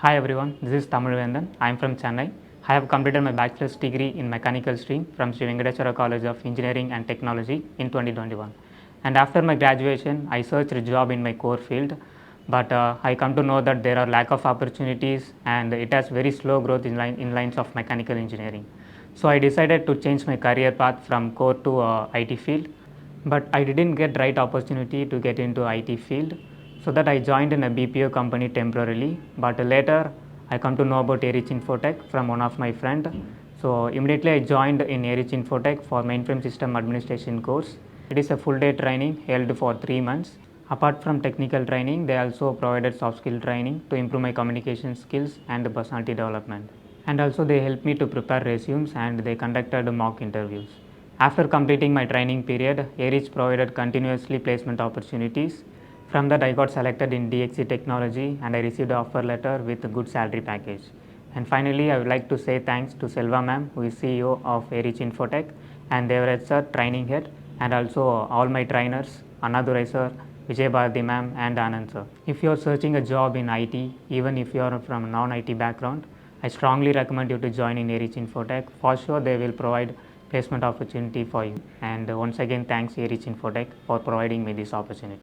Hi everyone, this is Tamil Vendan. I am from Chennai. I have completed my bachelor's degree in mechanical stream from Sri Venkateswara College of Engineering and Technology in 2021. And after my graduation, I searched a job in my core field, but I come to know that there are lack of opportunities and it has very slow growth in lines of mechanical engineering. So I decided to change my career path from core to IT field, but I didn't get right opportunity to get into IT field, so that I joined in a BPO company temporarily. But later I come to know about Arich Infotech from one of my friend. So immediately I joined in Arich Infotech for mainframe system administration course. It is a full day training held for 3 months. Apart from technical training, they also provided soft skill training to improve my communication skills and personality development. And also they helped me to prepare resumes and they conducted mock interviews. After completing my training period, Arich provided continuously placement opportunities. From that I got selected in DXC technology and I received an offer letter with a good salary package. And finally, I would like to say thanks to Selva ma'am, who is CEO of Arich Infotech, and Devaraj sir, training head, and also all my trainers, Annadurai sir, Vijay Bharati ma'am, and Anand sir. If you are searching a job in IT, even if you are from non-IT background, I strongly recommend you to join in Arich Infotech. For sure, they will provide placement opportunity for you. And once again, thanks Arich Infotech for providing me this opportunity.